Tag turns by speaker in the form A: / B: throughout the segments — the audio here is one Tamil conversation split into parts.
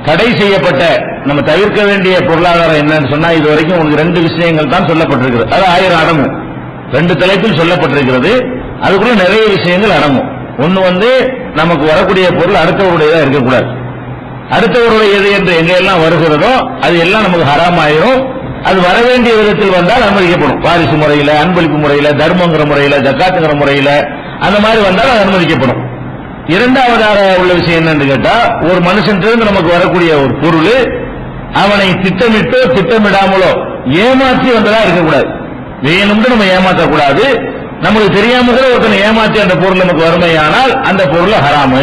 A: தடை செய்யப்பட்ட நம்ம தவிர்க்க வேண்டிய பொருளாதாரம் என்னன்னு சொன்னா இது வரைக்கும் உங்களுக்கு 2 விஷயங்கள் தான் சொல்லப்பட்டிருக்கிறது. அது 1000 அடங்கும். 2 தலைப்பில் சொல்லப்பட்டிருக்கிறது. அதுக்குள்ள நிறைய விஷயங்கள் அடங்கும். ஒண்ணு நமக்கு வரக்கூடிய பொருள் அடுத்தவருடையதா இருக்கக்கூடாது. அடுத்தவருடையது என்று எங்கெல்லாம் வருகிறதோ அது எல்லாம் நமக்கு ஹராம் ஆயிரும். அது வர வேண்டிய விதத்தில் வந்தால் அனுமதிக்கப்படும். வாரிசு முறையில, அன்பளிப்பு முறையில, தர்மங்கிற முறையில, ஜக்காத்துங்கிற முறையில அந்த மாதிரி வந்தால் அது அனுமதிக்கப்படும். இரண்டாவதாக உள்ள விஷயம் என்னன்னு கேட்டா, ஒரு மனுஷன்றிருந்து நமக்கு வரக்கூடிய ஒரு பொருள் அவனை திட்டமிட்டோ திட்டமிடாமலோ ஏமாற்றி வந்ததா இருக்கக்கூடாது. வேணும்னு நம்ம ஏமாற்றக்கூடாது. நமக்கு தெரியாம கூட ஒருத்தனை ஏமாற்றி அந்த பொருள் நமக்கு வறுமையானால் அந்த பொருள் ஹராமு.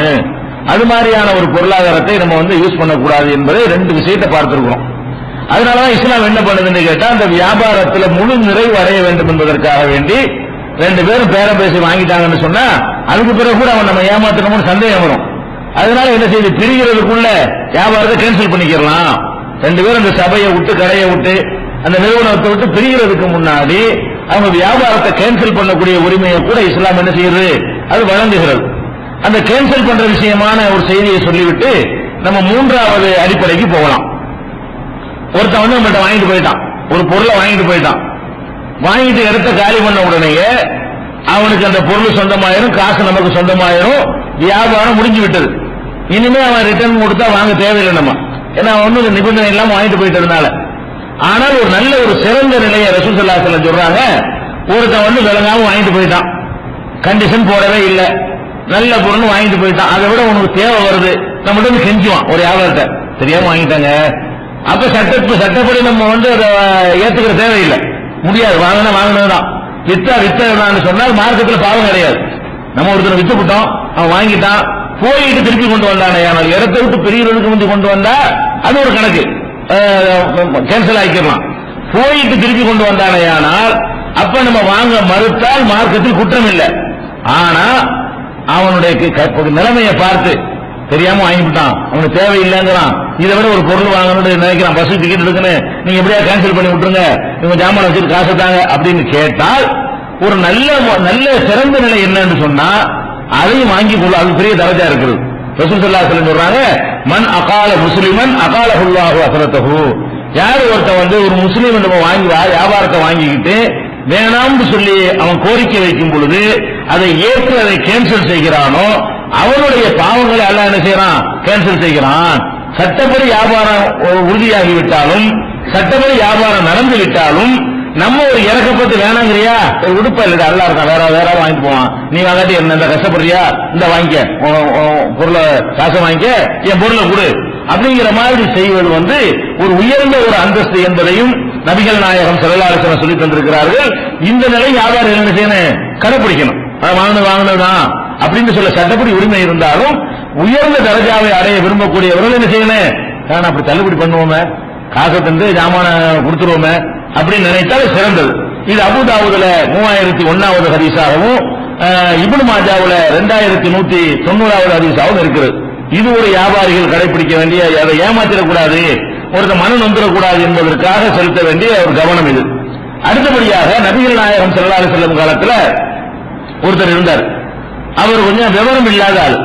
A: அது மாதிரியான ஒரு பொருளாதாரத்தை நம்ம யூஸ் பண்ணக்கூடாது என்பதை 2 விஷயத்தை பார்த்திருக்கிறோம். அதனாலதான் இஸ்லாம் என்ன பண்ணுதுன்னு கேட்டா, அந்த வியாபாரத்துல முழு நிறைவு அடைய வேண்டும் என்பதற்காக வேண்டி 2 பேரும் பேரம் பேசி வாங்கிட்டாங்கன்னு சொன்னா அதுக்கு பிறகு கூட அவன் நம்ம ஏமாத்தணும்னு சந்தேகம் வரும். அதனால என்ன செய்யுது, பிரிகிறதுக்குள்ள வியாபாரத்தை கேன்சல் பண்ணிக்கலாம். 2 பேரும் அந்த சபையை விட்டு கடையை விட்டு அந்த நிறுவனத்தை விட்டு பிரிகிறதுக்கு முன்னாடி அவங்க வியாபாரத்தை கேன்சல் பண்ணக்கூடிய உரிமையை கூட இஸ்லாம் என்ன செய்யுது, அது வழங்குகிறது. அந்த கேன்சல் பண்ற விஷயமான ஒரு செய்தியை சொல்லிவிட்டு நம்ம 3வது அடிப்படைக்கு போகலாம். ஒருத்தன் நம்மகிட்ட வாங்கிட்டு போயிட்டான், ஒரு பொருளை வாங்கிட்டு போயிட்டான். வாங்கிட்டு இடத்த காலி பண்ண உடனேயே அவனுக்கு அந்த பொருள் சொந்தமாயிரும், காசு நமக்கு சொந்தமாயிரும், வியாபாரம் முடிஞ்சு விட்டது. இனிமே அவன் ரிட்டர்ன் கொடுத்தா வாங்க தேவையில்லை நம்ம, ஏன்னா அவன் நிபந்தனை இல்லாம வாங்கிட்டு போயிட்டதுனால. ஆனால் ஒரு நல்ல ஒரு சிறந்த நிலையை ரசூல் ஸல்லல்லாஹு அலைஹி வஸல்லம் சொல்றாங்க. ஒருத்தன் விளங்காம வாங்கிட்டு போயிட்டான், கண்டிஷன் போடவே இல்லை, நல்ல பொருள் வாங்கிட்டு போயிட்டான். அதை விட உனக்கு தேவை வருது, நம்மகிட்ட கெஞ்சுவான் ஒரு வியாபாரத்தை, தெரியாம வாங்கிட்டாங்க. அப்ப சட்டப்படி நம்ம அதை ஏத்துக்கிற தேவையில்லை, முடியாது, வாங்கினதுதான். வித்தான்னு சொன்னால் மார்க்கெட்டில் பாவம் கிடையாது. நம்ம ஒருத்தர் வித்து விட்டோம், அவன் வாங்கிட்டான், போயிட்டு திருப்பி கொண்டு வந்தானே, ஆனால் இடத்தை விட்டு பிரிகிறதுக்கு முந்தி கொண்டு வந்தா அது ஒரு கணக்கு, கேன்சல் ஆக்கிடலாம். போயிட்டு திருப்பி கொண்டு வந்தானே, ஆனால் அப்ப நம்ம வாங்க மறுத்தால் மார்க்கத்தில் குற்றம் இல்லை. ஆனா அவனுடைய நிலைமையை பார்த்து தெரியாம வாங்கிவிட்டான், அவனுக்கு தேவையில்லைங்கிறான், இதை விட ஒரு பொருள் வாங்கணும்னு நினைக்கிறான், பஸ் டிக்கெட் எடுக்கணும், நீங்க எப்படியா கேன்சல் பண்ணி விட்டுருங்க, இவங்க ஜாமான் வச்சுட்டு காசு தாங்க அப்படின்னு கேட்டால் ஒரு நல்ல சிறந்த நிலை என்னன்னு சொன்னா அதையும் வாங்கி கொள்ள, அது பெரிய தரஜா இருக்குது. ரசூல் ஸல்லல்லாஹு அலைஹி வஸல்லம் சொல்றாங்க, மன் அகால முஸ்லிமன் அகாலஹுல்லாஹு அஸரத்தஹு. யார் ஒருத்தன் ஒரு முஸ்லீம் வாங்கி வியாபாரத்தை வாங்கிக்கிட்டு வேணாம்னு சொல்லி அவன் கோரிக்கை வைக்கும் பொழுது அதை ஏற்று அதை கேன்சல் செய்கிறானோ அவனுடைய பாவங்களை அல்லாஹ் என்ன செய்யறான், கேன்சல் செய்கிறான். சட்டப்படி வியாபாரம் உறுதியாகிவிட்டாலும், சட்டப்படி வியாபாரம் நடந்து விட்டாலும் நம்ம ஒரு இறக்கப்பட்டு வேணாங்கிறியா, உடுப்ப இல்ல அல்லா இருக்கான், வேற வாங்கிட்டு போவான், நீ வாங்காட்டி என்ன கஷ்டப்படுறியா, இந்த வாங்கிக்க, பொருளை காசை வாங்கிக்க, என் பொருளை கொடு அப்படிங்கிற மாதிரி செய்வது ஒரு உயர்ந்த ஒரு அந்தஸ்து என்பதையும் நபிகள் நாயகம் ஸல்லல்லாஹு அலைஹி வஸல்லம் சொல்லி தந்திருக்கிறார்கள். இந்த நிலை வியாபாரம் என்ன செய்யணும், கடைபிடிக்கணும். வாங்கினதுதான் அப்படின்னு சொல்ல சட்டப்படி உரிமை இருந்தாலும் உயர்ந்த தரஜாவை அடைய விரும்பக்கூடியவர்கள் என்ன செய்யணும், நான் அப்படி தள்ளுபடி பண்ணுவோமே, காசை தந்து ஜாமான கொடுத்துருவோமே அப்படின்னு நினைத்தால் சிறந்தது. இது அபூதாவுதுல 3001வது ஹதீஸாகவும் இப்னு மாஜாவுல 2190வது ஹதீஸாகவும் இருக்கிறது. இது ஒரு வியாபாரிகள் கடைபிடிக்க வேண்டிய, அதை ஏமாத்திடக்கூடாது, ஒருத்த மனம் வந்துடக்கூடாது என்பதற்காக செலுத்த வேண்டிய ஒரு கவனம் இது. அடுத்தபடியாக நபிகள் நாயகம் ஸல்லல்லாஹு அலைஹி வஸல்லம் காலத்தில் ஒருத்தர் இருந்தார். அவர் கொஞ்சம் விவரம் இல்லாத ஆள்,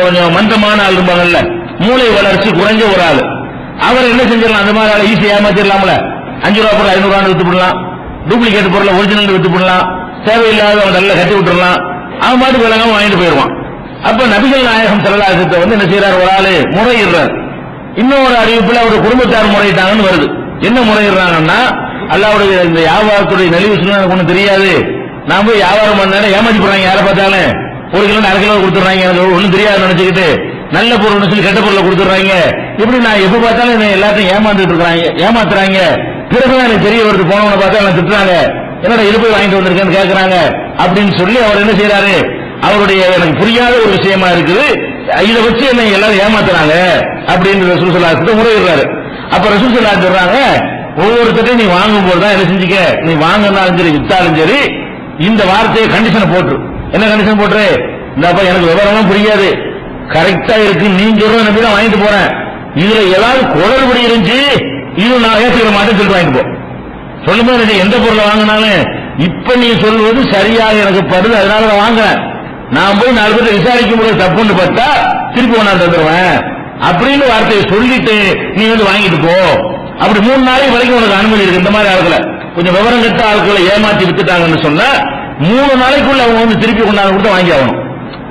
A: கொஞ்சம் மந்தமான ஆள் இருப்பாங்கல்ல, மூளை வளர்ச்சி குறைஞ்ச ஒரு ஆள். அவர் என்ன செஞ்சிடலாம், அந்த மாதிரி ஆள் ஈஸியா ஏமாத்திடலாம்ல. 5 ரூபா பொருள் 500 ரூபான்னு வித்து போடலாம், டூப்ளிகேட் பொருளை ஒரிஜினல் வித்து போடலாம், தேவையில்லாத நல்ல கட்டி விட்டுறலாம், அவன் பாட்டு விளங்காம வாங்கிட்டு போயிடுவான். அப்ப நபிகள் நாயகம் ஸல்லல்லாஹு அலைஹி வஸல்லம் என்ன செய்யறாரு, ஒரு ஆளு முறையிடுறார். இன்னொரு அறிவிப்புல அவருடைய குடும்பத்தார் முறையிட்டாங்கன்னு வருது. என்ன முறையிடுறாங்கன்னா, அல்லாஹ்வுடைய இந்த வியாபாரத்துடைய நெளிவு சொன்னா எனக்கு ஒண்ணு தெரியாது, நான் போய் வியாபாரம் பண்ண ஏமாத்தி போறாங்க, யாரை பார்த்தாலும் 1 கிலோ 1/2 கிலோ கொடுத்துறாங்க, எனக்கு ஒண்ணும் தெரியாது நினைச்சுக்கிட்டு நல்ல பொருள் சொல்லி கெட்ட பொருளை கொடுத்துறாங்க. இப்படி நான் எப்ப பார்த்தாலும் எல்லாத்தையும் ஏமாத்துறாங்க. பிறகுதான் எனக்கு தெரிய வருது, போனவனை பார்த்தா என்ன திட்டுறாங்க, என்னோட இது போய் வாங்கிட்டு வந்திருக்கேன்னு கேட்கறாங்க அப்படின்னு சொல்லி அவர் என்ன செய்யறாரு, அவருடைய எனக்கு புரியாத ஒரு விஷயமா இருக்குது, இதை வச்சு என்ன எல்லாரும் ஏமாத்துறாங்க அப்படின்னு ரசூல் ஸல்லல்லாஹு அலைஹி வஸல்லம் முறையிடுறாரு. அப்ப ரசூல் ஸல்லல்லாஹு அலைஹி வஸல்லம் சொல்றாங்க, ஒவ்வொருத்தரையும் நீ வாங்கும் போதுதான் என்ன செஞ்சுக்க, நீ வாங்கினாலும் சரி வித்தாலும் சரி இந்த வார்த்தையை கண்டிஷனை போட்டு, என்ன கண்டிஷன் போட்டுரு, இந்தப்ப எனக்கு விவரமும் புரியாது, கரெக்டா இருக்கு, நீ சொல்ற நம்பிதான் வாங்கிட்டு போறேன், இதுல ஏதாவது குளறுபடி இருந்துச்சு இது நான் ஏற்றுக்கிற மாட்டேன்னு சொல்லி வாங்கிட்டு போ. சொல்லும்போது எந்த பொருளை வாங்கினாலும் இப்ப நீ சொல்வது சரியாக எனக்கு படுது, அதனால நான் வாங்குறேன், நான் போய் 4 பேர் விசாரிக்கும் போது தப்புன்னு பார்த்தா திருப்பி நான் தந்துடுவேன் அப்படின்னு வார்த்தையை சொல்லிட்டு நீ வந்து வாங்கிட்டு போ. அப்படி 3 நாளைக்கு வரைக்கும் உனக்கு அனுமதி இருக்கு. இந்த மாதிரி ஆட்களை கொஞ்சம் விவரம் கட்ட ஆட்களை ஏமாத்தி வித்துட்டாங்கன்னு சொன்னா 3 நாளைக்குள்ள அவங்க வந்து திருப்பி கொண்டாந்து கொடுத்து வாங்கி ஆகணும்.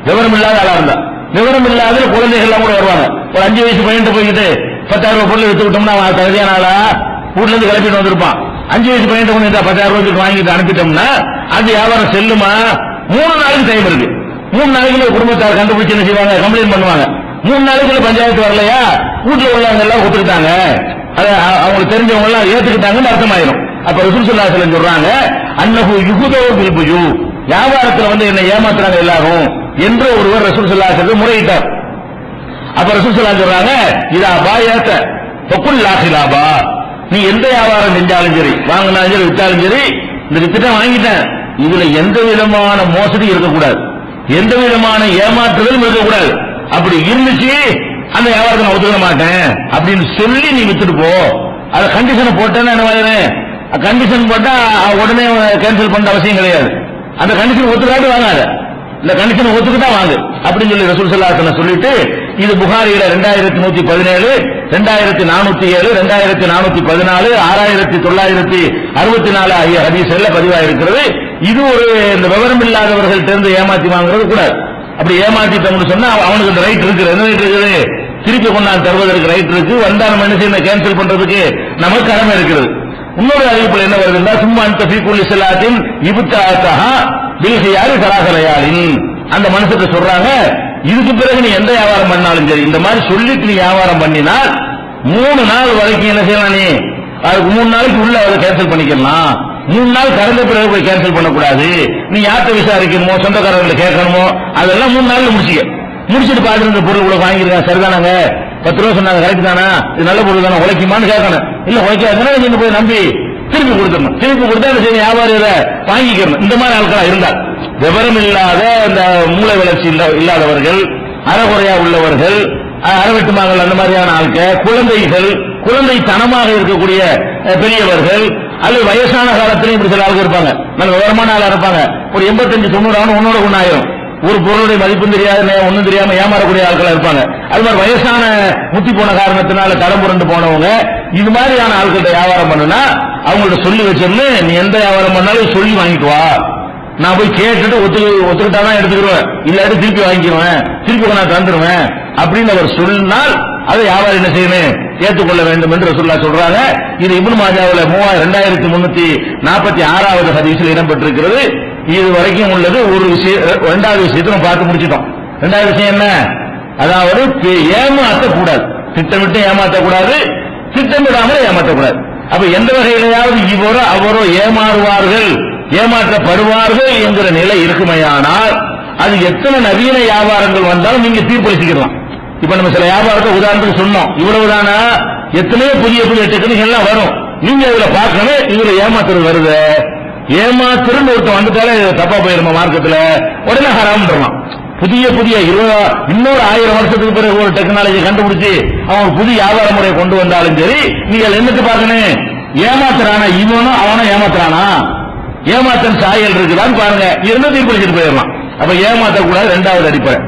A: விவரம் இல்லாத ஆளா இருந்தா, விவரம் இல்லாத குழந்தைகள்லாம் கூட வருவாங்க. ஒரு 5 வயசு பையன் போய்கிட்டு 10,000 ரூபாய் பொருள் வித்து விட்டோம்னா அவன் தகுதியான ஆளா வீட்டுல இருந்து கிளப்பிட்டு வந்திருப்பான். 5 வயசு பையன் கொண்டு 10,000 ரூபாய்க்கு வாங்கிட்டு அனுப்பிட்டோம்னா அது வியாபாரம் செல்லுமா? 3 நாளைக்கு டைம் இருக்கு. 3 நாளைக்குள்ள குடும்பத்தார் கண்டுபிடிச்சு என்ன செய்வாங்க, கம்ப்ளைண்ட் பண்ணுவாங்க. 3 நாளைக்குள்ள பஞ்சாயத்து வரலையா, வீட்டுல உள்ளவங்க எல்லாம் ஒத்துக்கிட்டாங்க, அவங்களுக்கு தெரிஞ்சவங்க எல்லாம் ஏத்துக்கிட்டாங்கன்னு அர்த்தமாயிரும். அப்ப ரசூல் ஸல்லல்லாஹு அலைஹி வஸல்லம் சொல்றாங்க, அன்னஹு யுஹ்தூ பில் புஜூ, வியாபாரத்துல வந்து என்ன ஏமாத்துறாங்க எல்லாரும் என்று ஒருவர் ரசூல் ஸல்லல்லாஹு அலைஹி வஸல்லம் முறையிட்டார். அப்ப ரசூல் ஸல்லல்லாஹு அலைஹி வஸல்லம் சொல்றாங்க, இதா பாயத ஃபகுல் லா ஹிலாபா, நீ எந்த வியாபாரம் செஞ்சாலும் சரி, வாங்கினாலும் சரி வித்தாலும் சரி, இந்த வித்துட்ட வாங்கிட்டேன், இதுல எந்த விதமான மோசடி இருக்கக்கூடாது, எந்த விதமான ஏமாற்றுதலும் இருக்கக்கூடாது. அப்படி இருந்துச்சு அந்த வியாபாரத்தை நான் ஒத்துக்க மாட்டேன் அப்படின்னு சொல்லி நீ வித்துட்டு போ. அதை கண்டிஷனை போட்டேன்னா என்ன ஆயிரும், கண்டிஷன் போட்டா உடனே கேன்சல் பண்ண அவசியம் கிடையாது. அந்த கண்டிஷன் ஒத்துக்காட்டு வாங்காத, இந்த கண்டிஷன் ஒத்துக்கிட்டா வாங்கு அப்படின்னு சொல்லி ரசூல் ஸல்லல்லாஹு அலைஹி வஸல்லம் சொல்லிட்டு, இது புகாரியில 2117, 2407, 2414, 6964 ஆகிய ஹதீஸ்ல பதிவாயிருக்கிறது. இது ஒரு இந்த விவரம் இல்லாதவர்கள் தெரிந்து ஏமாத்தி வாங்குறது கூடாது. அப்படி ஏமாத்திட்டோம்னு சொன்னா அவனுக்கு இந்த ரைட் இருக்கு. என்ன ரைட் இருக்குது? திருப்பி கொண்டாந்து தருவதற்கு ரைட் இருக்கு. வந்தா நம்ம என்ன செய்யணும், கேன்சல் பண்றதுக்கு நமக்கு கடமை இருக்கிறது. இன்னொரு அறிவிப்பில் என்ன வருதுன்னா, சும்மா அந்த ஃபீகுல் ஸலாத்தின் இப்தாஅஹா பில் ஹியாரி ஸலாஹலையாலின், அந்த மனுஷத்தை சொல்றாங்க, இதுக்கு பிறகு நீ எந்த வியாபாரம் பண்ணாலும் சரி, இந்த மாதிரி சொல்லிட்டு நீ வியாபாரம் பண்ணினால் 3 நாள் வரைக்கும் என்ன செய்யலாம், நீ அதுக்கு 3 நாளைக்கு உள்ள அதை கேன்சல் பண்ணிக்கலாம். 3 நாள் கடந்த பிறகு போய் கேன்சல் பண்ணக்கூடாது. நீ யார்கிட்ட விசாரிக்கணுமோ, சொந்தக்காரர்களை கேட்கணுமோ, அதெல்லாம் 3 நாள்ல முடிச்சுட்டு பாத்துட்டு இந்த பொருள் கூட வாங்கிருக்காங்க, சரிதானாங்க, 10 ரூபா சொன்னாங்க, கரெக்ட் தானா, இது நல்ல பொருள் தானே, உழைக்குமான்னு கேட்கணும். இல்ல உழைக்காதுன்னா நீங்க போய் நம்பி திருப்பி கொடுத்துடணும். திருப்பி கொடுத்தா அந்த வியாபாரி வாங்கிக்கணும். இந்த மாதிரி ஆட்களா இருந்தால், விவரம் இல்லாத இந்த மூளை வளர்ச்சி இல்லாதவர்கள், அறகுறையா உள்ளவர்கள், அறவெட்டு மகள், அந்த மாதிரியான ஆட்கள், குழந்தைகள், குழந்தைத்தனமாக இருக்கக்கூடிய பெரியவர்கள், அல்லது வயசான காலத்திலையும் இப்படி சில ஆளுங்க இருப்பாங்க, நல்ல விவரமான ஆளா இருப்பாங்க. ஒரு 85-90 ஆகும், ஒன்னோட ஒண்ணாயிரம், ஒரு பொருளுடைய மதிப்பும் தெரியாது, ஒன்னும் தெரியாம ஏமாறக்கூடிய ஆட்களா இருப்பாங்க. அது மாதிரி வயசான முத்தி போன காரணத்தினால தடம்புரண்டு போனவங்க, இது மாதிரியான ஆட்கள்கிட்ட வியாபாரம் பண்ணுனா அவங்கள்ட்ட சொல்லி வச்சிருந்து, நீ எந்த வியாபாரம் பண்ணாலும் சொல்லி வாங்கிட்டு வா, நான் போய் கேட்டுட்டு ஒத்துக்கிட்டாதான் எடுத்துக்கிடுவேன், இல்லாட்டி திருப்பி வாங்கிக்குவேன், திருப்பி நான் தந்துருவேன் அப்படின்னு அவர் சொன்னால் அதை வியாபாரம் என்ன செய்யணும், ஏற்றுக்கொள்ள வேண்டும் என்று ரசூலுல்லாஹ் சொல்றாங்க. இது இப்னு மாஜாவுல 2346வது ஹதீஸில் இடம்பெற்றிருக்கிறது. இது வரைக்கும் உள்ளது ஒரு விஷயம். 2வது விஷயத்தை நம்ம பார்த்து முடிச்சிட்டோம். 2வது விஷயம் என்ன, அதாவது ஏமாற்றக்கூடாது, திட்டமிட்டு ஏமாற்றக்கூடாது, திட்டமிடாமல் ஏமாற்றக்கூடாது. அப்ப எந்த வகையிலையாவது இவரோ அவரோ ஏமாறுவார்கள், ஏமாற்றப்படுவார்கள் என்கிற நிலை இருக்குமையானால் அது எத்தனை நவீன வியாபாரங்கள் வந்தாலும் நீங்க தீர்ப்பளிச்சுக்கலாம். இப்ப நம்ம சில வியாபாரத்தை உதாரணத்துக்கு சொன்னோம், இவ்வளவுதானா, எத்தனையோ புதிய புதிய டெக்னிக் எல்லாம் வரும். நீங்க இதுல பார்க்கணும், இதுல ஏமாத்துறது வருது, ஏமாத்துறது ஒருத்தன் வந்துட்டாலே தப்பா போயிருமா மார்க்கெட்ல, உடனே ஹராம்ன்றலாம். புதிய புதிய இன்னொரு 1000 வருஷத்துக்கு பிறகு ஒரு டெக்னாலஜி கண்டுபிடிச்சு அவன் புதிய வியாபார முறை கொண்டு வந்தாலும் சரி, நீங்கள் என்னத்து பார்க்கணும், ஏமாத்துறானா இவனும் அவனும் ஏமாத்துறானா, ஏமாத்தன் சாயல் இருக்குதான்னு பாருங்க, இருந்தா தீர்ப்பளிச்சுட்டு போயிடலாம். அப்ப ஏமாத்தக்கூடாது 2வது அடிப்படை.